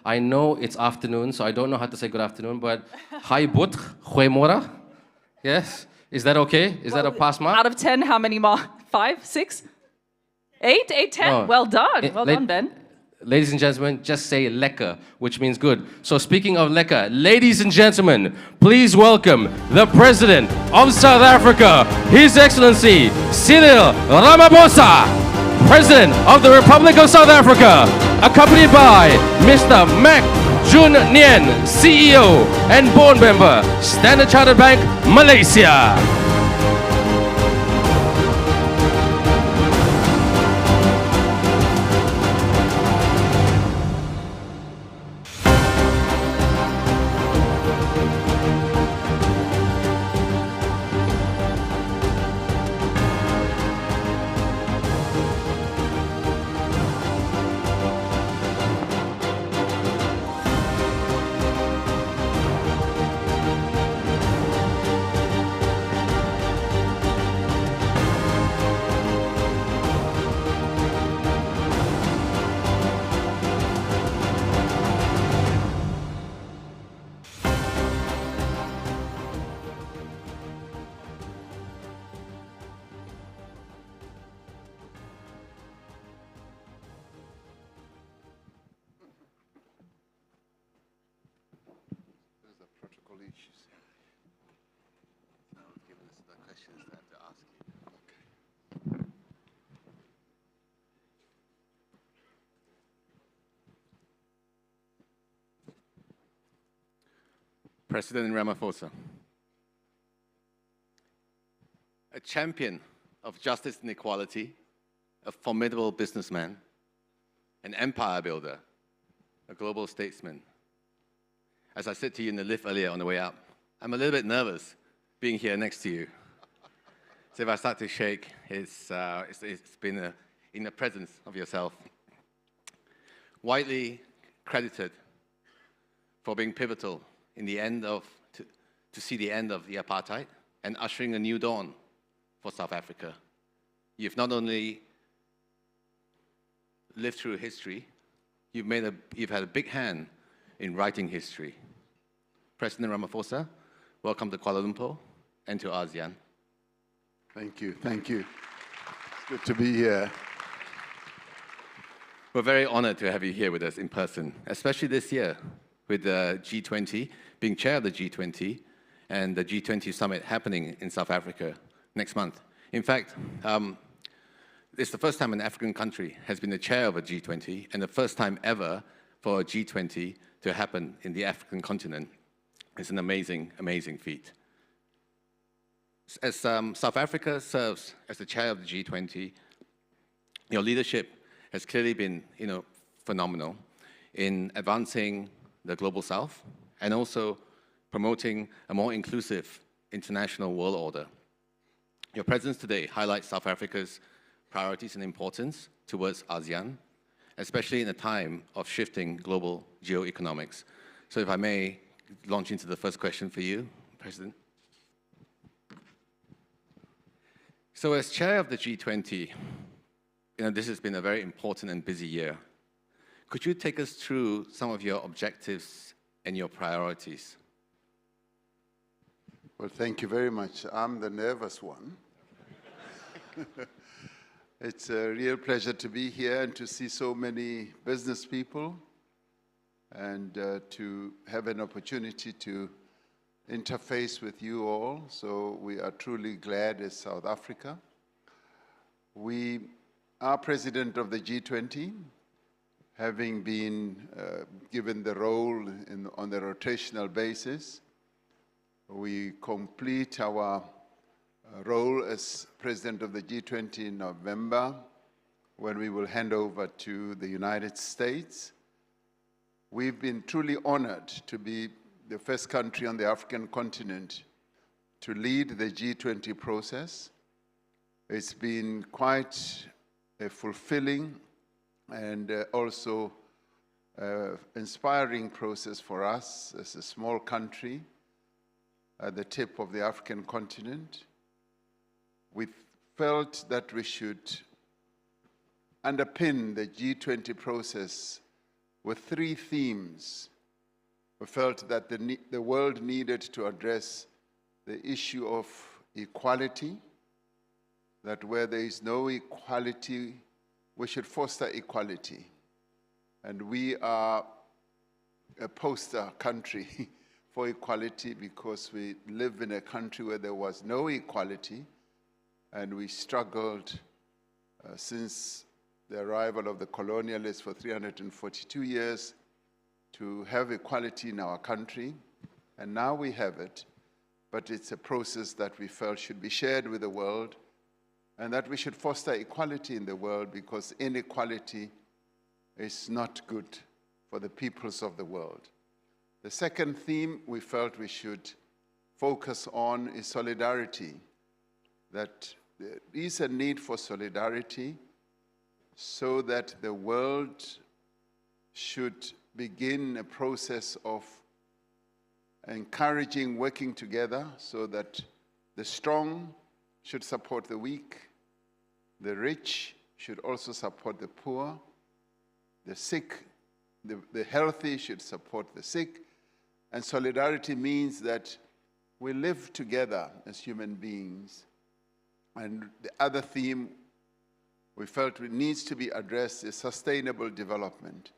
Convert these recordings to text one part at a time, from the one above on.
I know it's afternoon, so I don't know how to say good afternoon, but Hai But, Goeiemorgen. Yes? Is that okay? Is that a pass mark? Out of 10, how many more? 5, 6, 8, 8, 10? No. Well done. Well done, Ben. Ladies and gentlemen, just say lekker, which means good. So speaking of lekker, ladies and gentlemen, please welcome the President of South Africa, His Excellency Cyril Ramaphosa, President of the Republic of South Africa, accompanied by Mr. Joon Nien, CEO and board member, Standard Chartered Bank, Malaysia. President Ramaphosa, a champion of justice and equality, a formidable businessman, an empire builder, a global statesman. As I said to you in the lift earlier on the way up, I'm a little bit nervous being here next to you. So if I start to shake, it's been in the presence of yourself. Widely credited for being pivotal in the end of, to see the end of the apartheid and ushering a new dawn for South Africa. You've not only lived through history, you've had a big hand in writing history. President Ramaphosa, welcome to Kuala Lumpur and to ASEAN. Thank you, thank you. It's good to be here. We're very honored to have you here with us in person, especially this year with the G20, being chair of the G20, and the G20 summit happening in South Africa next month. In fact, it's the first time an African country has been the chair of a G20, and the first time ever for a G20 to happen in the African continent. It's an amazing, amazing feat. As South Africa serves as the chair of the G20, your leadership has clearly been, phenomenal in advancing the Global South and also promoting a more inclusive international world order. Your presence today highlights South Africa's priorities and importance towards ASEAN, especially in a time of shifting global geoeconomics. So if I may launch into the first question for you, President. So as chair of the G20, this has been a very important and busy year. Could you take us through some of your objectives and your priorities? Well, thank you very much. I'm the nervous one. It's a real pleasure to be here and to see so many business people and to have an opportunity to interface with you all. So we are truly glad as South Africa. We are president of the G20, having been given the role on the rotational basis. We complete our role as president of the G20 in November, when we will hand over to the United States. We've been truly honored to be the first country on the African continent to lead the G20 process. It's been quite a fulfilling and also inspiring process for us as a small country at the tip of the African continent. We felt that we should underpin the G20 process with 3 themes. We felt that the world needed to address the issue of equality, that where there is no equality, we should foster equality. And we are a poster country for equality because we live in a country where there was no equality, and we struggled since the arrival of the colonialists for 342 years to have equality in our country, and now we have it, but it's a process that we felt should be shared with the world, and that we should foster equality in the world because inequality is not good for the peoples of the world. The second theme we felt we should focus on is solidarity, that there is a need for solidarity so that the world should begin a process of encouraging working together so that the strong should support the weak, the rich should also support the poor, the sick, the healthy should support the sick, and solidarity means that we live together as human beings. And the other theme we felt needs to be addressed is sustainable development,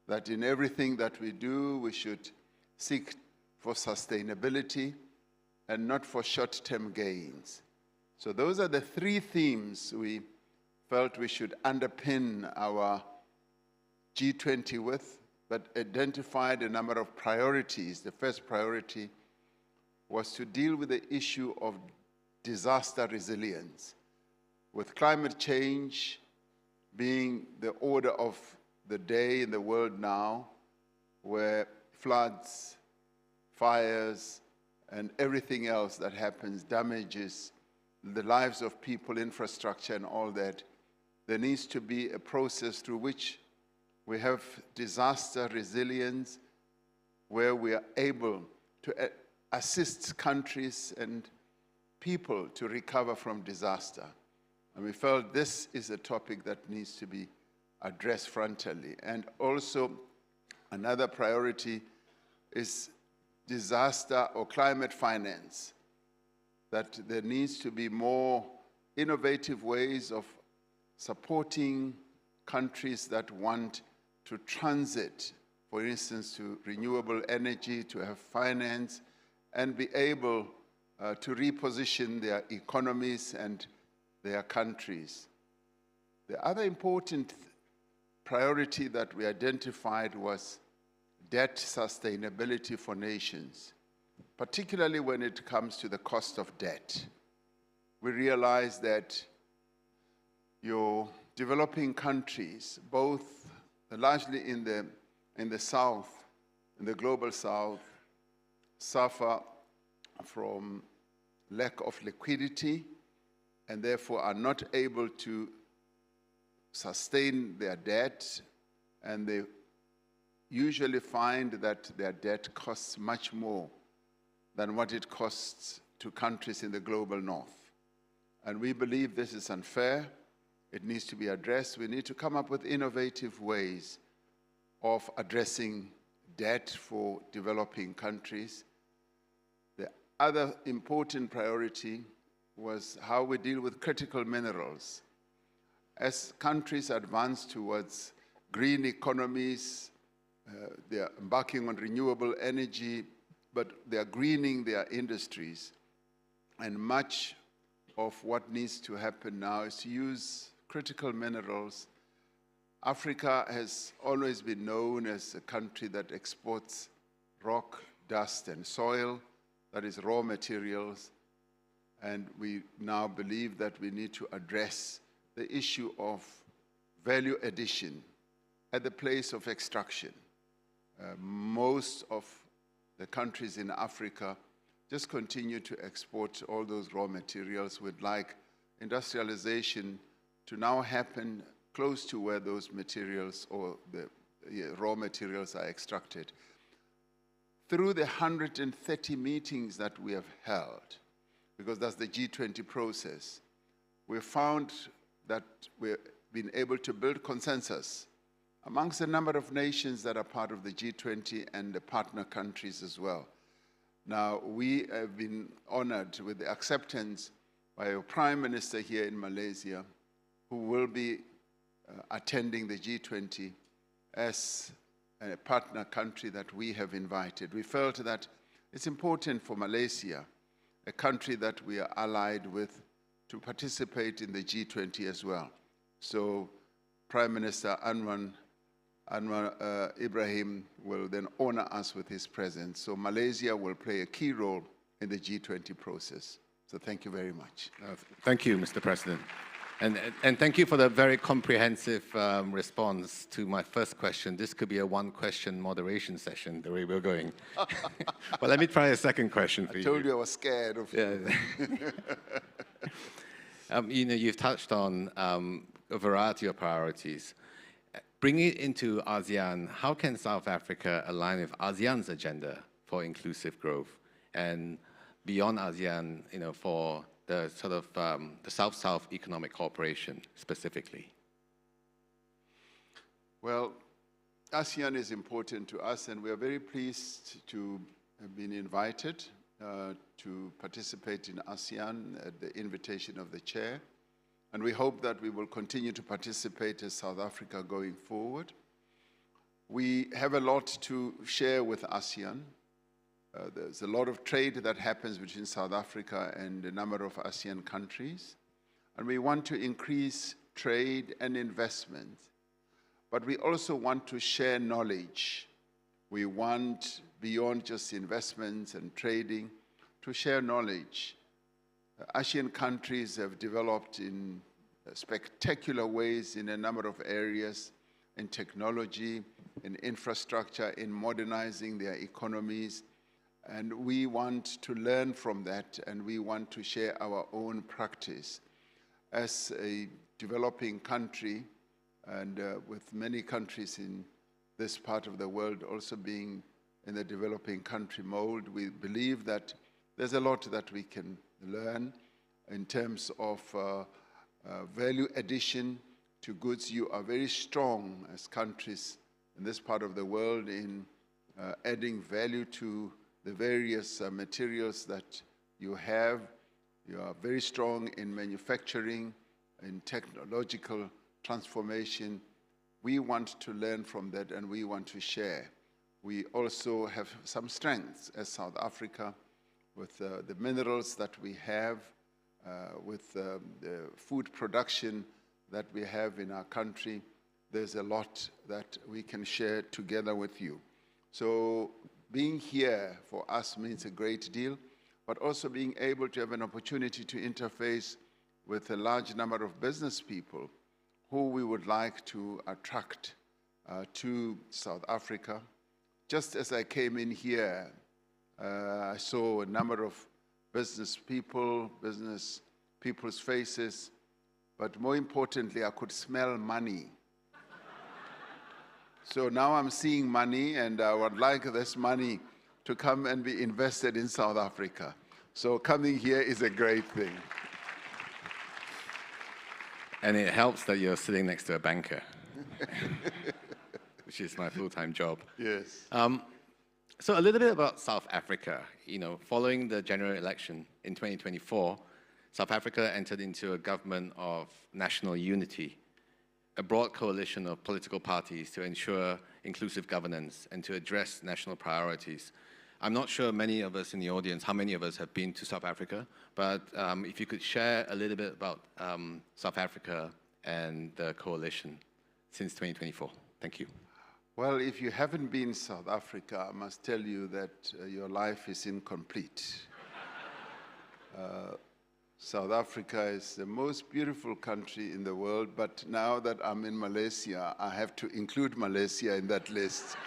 that in everything that we do, we should seek for sustainability and not for short-term gains. So those are the 3 themes we felt we should underpin our G20 with, but identified a number of priorities. The first priority was to deal with the issue of disaster resilience, with climate change being the order of the day in the world now, where floods, fires, and everything else that happens damages the lives of people, infrastructure, and all that. There needs to be a process through which we have disaster resilience, where we are able to assist countries and people to recover from disaster. And we felt this is a topic that needs to be addressed frontally. And also, another priority is disaster or climate finance, that there needs to be more innovative ways of supporting countries that want to transit, for instance, to renewable energy, to have finance, and be able to reposition their economies and their countries. The other important priority that we identified was debt sustainability for nations, particularly when it comes to the cost of debt. We realize that your developing countries, both largely in the South, in the global South, suffer from lack of liquidity and therefore are not able to sustain their debt, and they usually find that their debt costs much more than what it costs to countries in the global North. And we believe this is unfair. It needs to be addressed. We need to come up with innovative ways of addressing debt for developing countries. The other important priority was how we deal with critical minerals. As countries advance towards green economies, they are embarking on renewable energy, but they are greening their industries. And much of what needs to happen now is to use critical minerals. Africa has always been known as a country that exports rock, dust, and soil, that is raw materials. And we now believe that we need to address the issue of value addition at the place of extraction. Most of the countries in Africa just continue to export all those raw materials. We'd like industrialization to now happen close to where those materials or the raw materials are extracted. Through the 130 meetings that we have held, because that's the G20 process, we found that we've been able to build consensus amongst a number of nations that are part of the G20 and the partner countries as well. Now, we have been honored with the acceptance by our Prime Minister here in Malaysia, who will be attending the G20 as a partner country that we have invited. We felt that it's important for Malaysia, a country that we are allied with, to participate in the G20 as well. So Prime Minister Anwar Ibrahim will then honor us with his presence. So Malaysia will play a key role in the G20 process. So thank you very much. Thank you, Mr. President. And thank you for the very comprehensive response to my first question. This could be a one-question moderation session, the way we're going. But let me try a second question for you. I told you I was scared of you. You know, you've touched on a variety of priorities. Bringing it into ASEAN, how can South Africa align with ASEAN's agenda for inclusive growth and beyond ASEAN, you know, for the sort of the South-South economic cooperation specifically? Well, ASEAN is important to us, and we are very pleased to have been invited to participate in ASEAN at the invitation of the chair. And we hope that we will continue to participate as South Africa going forward. We have a lot to share with ASEAN. There's a lot of trade that happens between South Africa and a number of ASEAN countries. And we want to increase trade and investment. But we also want to share knowledge. We want, beyond just investments and trading, to share knowledge. ASEAN countries have developed in spectacular ways in a number of areas, in technology, in infrastructure, in modernizing their economies. And we want to learn from that, and we want to share our own practice. As a developing country, and with many countries in this part of the world also being in the developing country mode, we believe that there's a lot that we can learn in terms of value addition to goods. You are very strong as countries in this part of the world in adding value to the various materials that you have. You are very strong in manufacturing, in technological transformation. We want to learn from that, and we want to share. We also have some strengths as South Africa with the minerals that we have, with the food production that we have in our country. There's a lot that we can share together with you. So being here for us means a great deal, but also being able to have an opportunity to interface with a large number of business people who we would like to attract to South Africa. Just as I came in here, I saw a number of business people's faces, but more importantly, I could smell money. So now I'm seeing money, and I would like this money to come and be invested in South Africa. So coming here is a great thing. And it helps that you're sitting next to a banker, which is my full-time job. Yes. So a little bit about South Africa. You know, following the general election in 2024, South Africa entered into a government of national unity, a broad coalition of political parties to ensure inclusive governance and to address national priorities. I'm not sure many of us in the audience, how many of us have been to South Africa, but if you could share a little bit about South Africa and the coalition since 2024. Thank you. Well, if you haven't been in South Africa, I must tell you that your life is incomplete. South Africa is the most beautiful country in the world, but now that I'm in Malaysia, I have to include Malaysia in that list.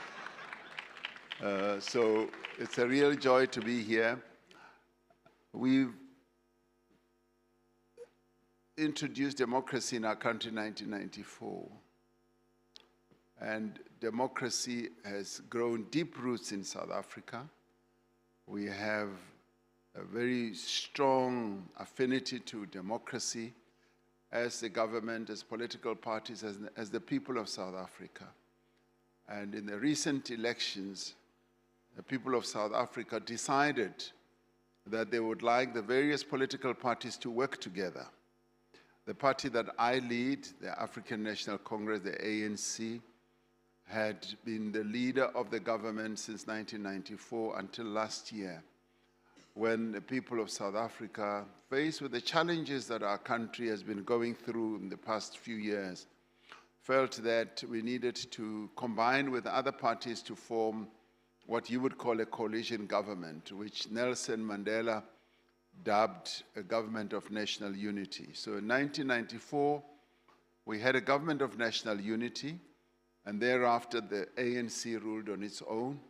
So it's a real joy to be here. We've introduced democracy in our country in 1994. And democracy has grown deep roots in South Africa. We have a very strong affinity to democracy as the government, as political parties, as the people of South Africa. And in the recent elections, the people of South Africa decided that they would like the various political parties to work together. The party that I lead, the African National Congress, the ANC, had been the leader of the government since 1994 until last year, when the people of South Africa, faced with the challenges that our country has been going through in the past few years, felt that we needed to combine with other parties to form what you would call a coalition government, which Nelson Mandela dubbed a government of national unity. So in 1994, we had a government of national unity, and thereafter the ANC ruled on its own.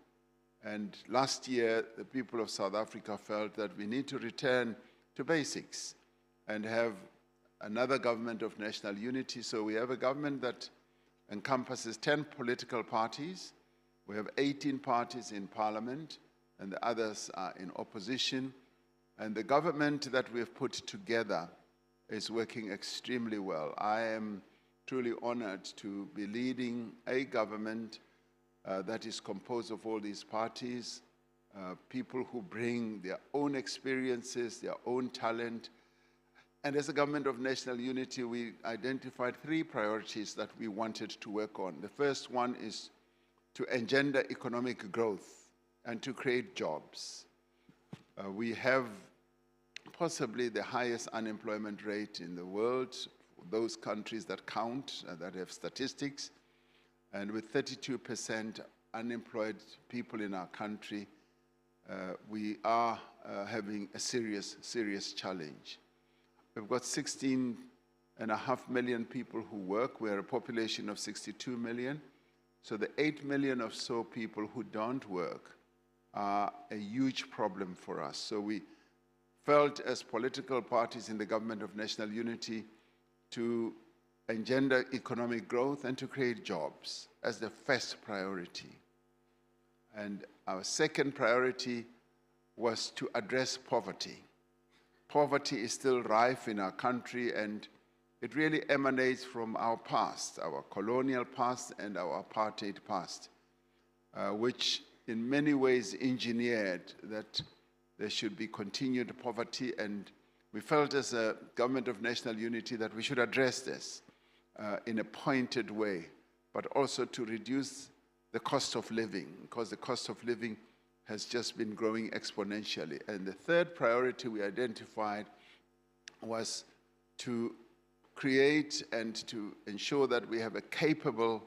And last year, the people of South Africa felt that we need to return to basics and have another government of national unity. So we have a government that encompasses 10 political parties. We have 18 parties in parliament, and the others are in opposition. And the government that we have put together is working extremely well. I am truly honored to be leading a government that is composed of all these parties, people who bring their own experiences, their own talent. And as a government of national unity, we identified 3 priorities that we wanted to work on. The first one is to engender economic growth and to create jobs. We have possibly the highest unemployment rate in the world, those countries that count, that have statistics. And with 32% unemployed people in our country, we are having a serious challenge. We've got 16.5 million people who work. We're a population of 62 million. So the 8 million or so people who don't work are a huge problem for us. So we felt as political parties in the government of national unity to engender economic growth and to create jobs as the first priority. And our second priority was to address poverty. Poverty is still rife in our country, and it really emanates from our past, our colonial past and our apartheid past, which in many ways engineered that there should be continued poverty. And we felt as a government of national unity that we should address this in a pointed way, but also to reduce the cost of living, because the cost of living has just been growing exponentially. And the third priority we identified was to create and to ensure that we have a capable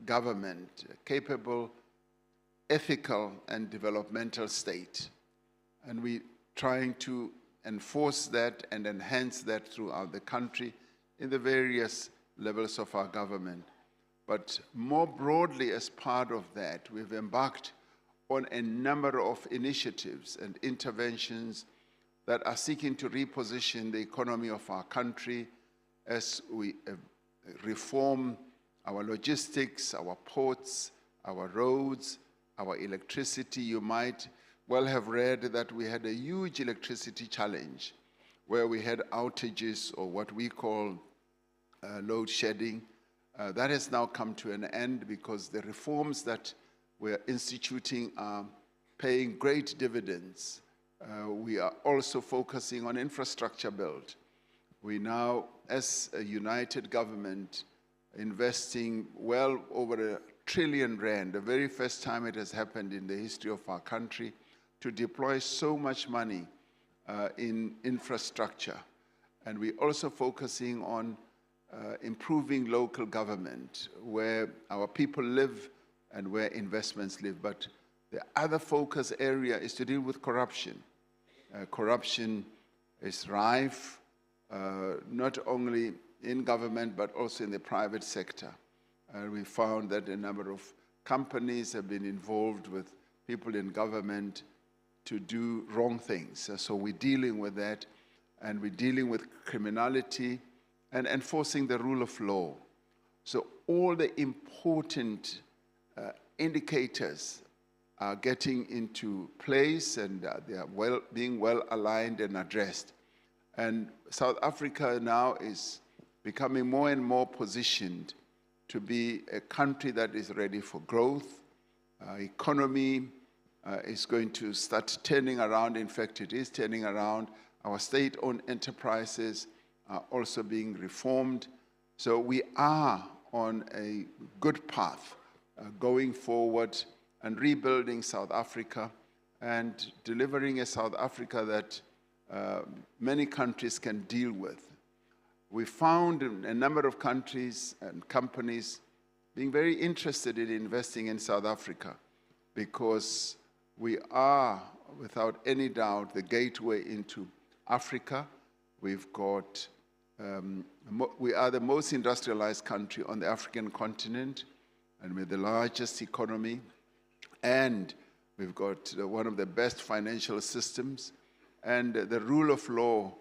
government, a capable, ethical, and developmental state. And we're trying to enforce that and enhance that throughout the country in the various levels of our government. But more broadly, as part of that, we've embarked on a number of initiatives and interventions that are seeking to reposition the economy of our country as we reform our logistics, our ports, our roads, our electricity. You might well have read that we had a huge electricity challenge where we had outages, or what we call load shedding. That has now come to an end because the reforms that we're instituting are paying great dividends. We are also focusing on infrastructure build. We now, as a united government, investing well over R1 trillion, the very first time it has happened in the history of our country, to deploy so much money in infrastructure. And we're also focusing on improving local government, where our people live and where investments live. But the other focus area is to deal with corruption. Corruption is rife, not only in government, but also in the private sector. We found that a number of companies have been involved with people in government to do wrong things. So we're dealing with that, and we're dealing with criminality and enforcing the rule of law. So all the important indicators are getting into place, and they are being well aligned and addressed. And South Africa now is becoming more and more positioned to be a country that is ready for growth. Economy is going to start turning around. In fact, it is turning around. Our state-owned enterprises are also being reformed. So we are on a good path going forward and rebuilding South Africa and delivering a South Africa that many countries can deal with. We found a number of countries and companies being very interested in investing in South Africa because we are, without any doubt, the gateway into Africa. We've got, we are the most industrialized country on the African continent, and with the largest economy, and we've got one of the best financial systems, and the rule of law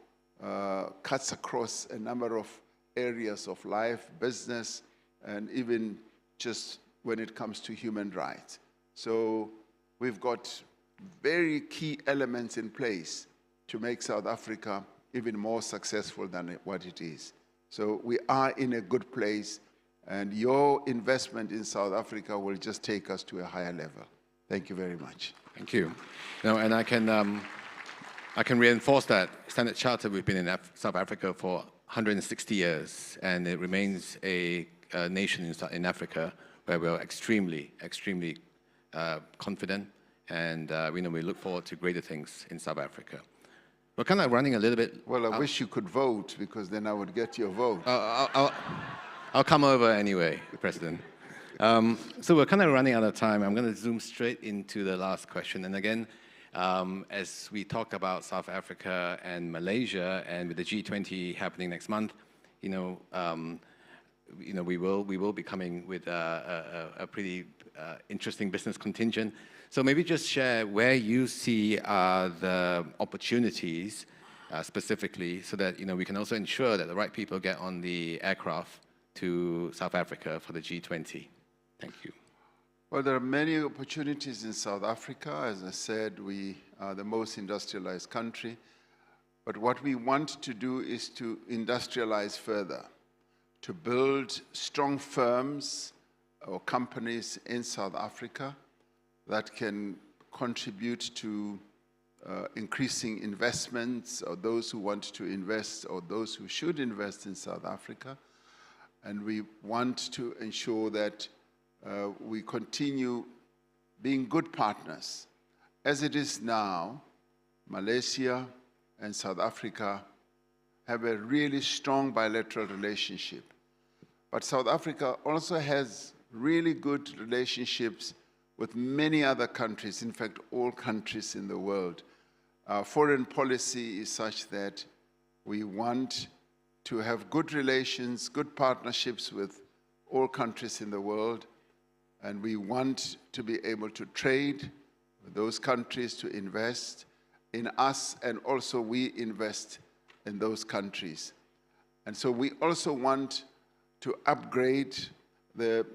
cuts across a number of areas of life, business, and even just when it comes to human rights. So we've got very key elements in place to make South Africa even more successful than what it is. So we are in a good place, and your investment in South Africa will just take us to a higher level. Thank you very much. Thank you. No, and I can reinforce that. Standard Chartered, we've been in South Africa for 160 years, and it remains a nation in Africa where we're extremely confident, and we look forward to greater things in South Africa. We're kind of running a little bit. Well, I wish you could vote, because then I would get your vote. I'll come over anyway, President. So we're kind of running out of time. I'm going to zoom straight into the last question. And again, as we talk about South Africa and Malaysia, and with the G20 happening next month, we will be coming with a pretty interesting business contingent. So maybe just share where you see the opportunities specifically, so that we can also ensure that the right people get on the aircraft to South Africa for the G20. Thank you. Well, there are many opportunities in South Africa. As I said, we are the most industrialized country. But what we want to do is to industrialize further, to build strong firms or companies in South Africa that can contribute to increasing investments, or those who want to invest, or those who should invest in South Africa. And we want to ensure that we continue being good partners. As it is now, Malaysia and South Africa have a really strong bilateral relationship. But South Africa also has really good relationships with many other countries, in fact, all countries in the world. Our foreign policy is such that we want to have good relations, good partnerships with all countries in the world, and we want to be able to trade with those countries, to invest in us, and also we invest in those countries. And so we also want to upgrade the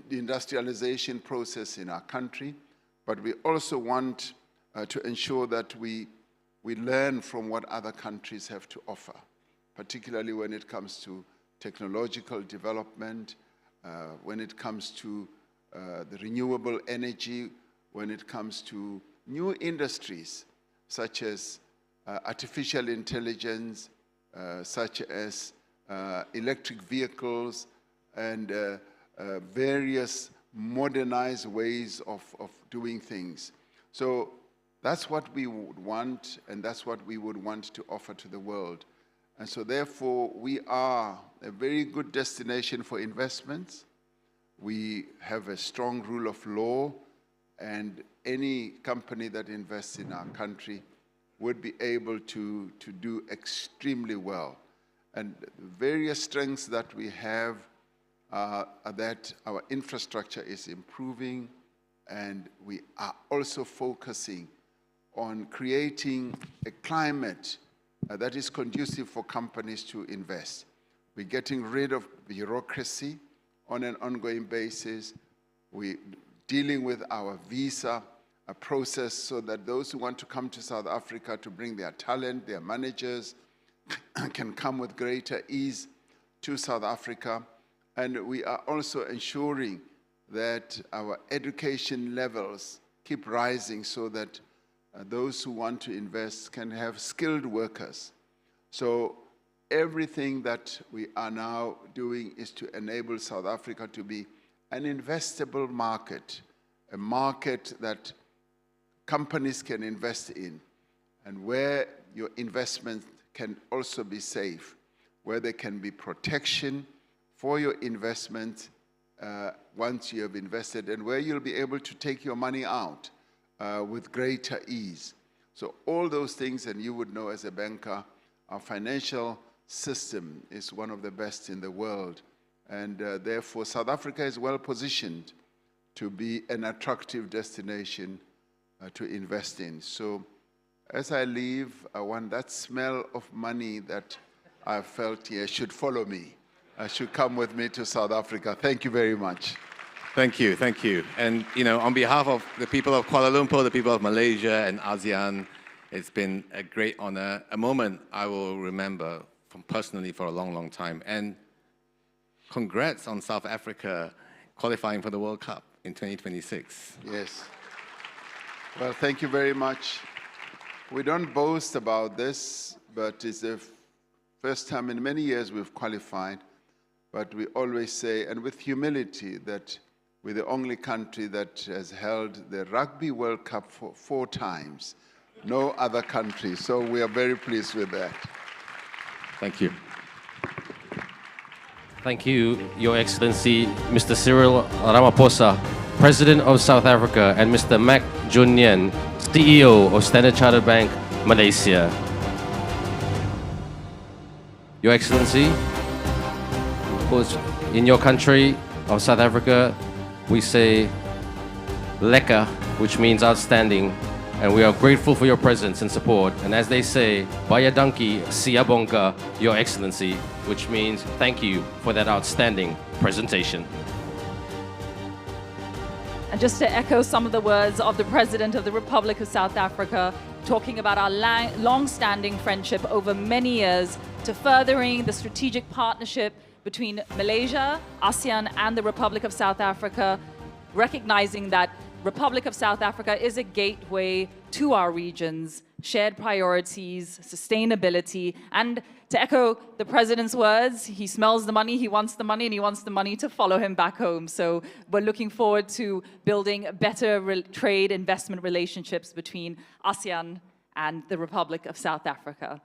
industrialization process in our country, but we also want to ensure that we learn from what other countries have to offer, particularly when it comes to technological development, when it comes to the renewable energy, when it comes to new industries such as artificial intelligence, such as electric vehicles, and various modernized ways of doing things. So that's what we would want, and that's what we would want to offer to the world. And so therefore, we are a very good destination for investments. We have a strong rule of law, and any company that invests in our country would be able to do extremely well. And the various strengths that we have are that our infrastructure is improving, and we are also focusing on creating a climate that is conducive for companies to invest. We're getting rid of bureaucracy on an ongoing basis. We're dealing with our visa process so that those who want to come to South Africa to bring their talent, their managers, can come with greater ease to South Africa. And we are also ensuring that our education levels keep rising so that those who want to invest can have skilled workers. So everything that we are now doing is to enable South Africa to be an investable market, a market that companies can invest in, and where your investment can also be safe, where there can be protection for your investment once you have invested, and where you'll be able to take your money out with greater ease. So all those things, and you would know as a banker, our financial system is one of the best in the world. And therefore, South Africa is well positioned to be an attractive destination to invest in. So as I leave, I want that smell of money that I felt here should follow me. Should come with me to South Africa. Thank you very much. Thank you, thank you. And on behalf of the people of Kuala Lumpur, the people of Malaysia and ASEAN, it's been a great honor, a moment I will remember personally for a long, long time. And congrats on South Africa qualifying for the World Cup in 2026. Yes. Well, thank you very much. We don't boast about this, but it's the first time in many years we've qualified. But we always say, and with humility, that we're the only country that has held the Rugby World Cup for 4 times. No other country. So we are very pleased with that. Thank you. Thank you, Your Excellency, Mr. Cyril Ramaphosa, President of South Africa, and Mr. Joon, Nien, CEO of Standard Chartered Bank, Malaysia. Your Excellency, of course, in your country of South Africa, we say lekker, which means outstanding, and we are grateful for your presence and support. And as they say, Baya Danki Siyabonga, Your Excellency, which means thank you for that outstanding presentation. And just to echo some of the words of the President of the Republic of South Africa, talking about our long-standing friendship over many years to furthering the strategic partnership between Malaysia, ASEAN, and the Republic of South Africa, recognizing that Republic of South Africa is a gateway to our regions, shared priorities, sustainability, and to echo the President's words, he smells the money, he wants the money, and he wants the money to follow him back home. So we're looking forward to building better trade investment relationships between ASEAN and the Republic of South Africa.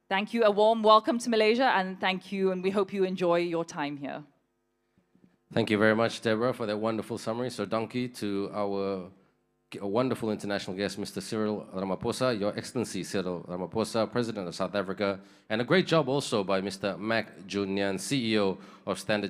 Thank you, a warm welcome to Malaysia, and thank you, and we hope you enjoy your time here. Thank you very much, Deborah, for that wonderful summary. So, donkey to our wonderful international guest, Mr. Cyril Ramaphosa, Your Excellency Cyril Ramaphosa, President of South Africa, and a great job also by Mr. Joon, Nien, CEO of Standard Chartered.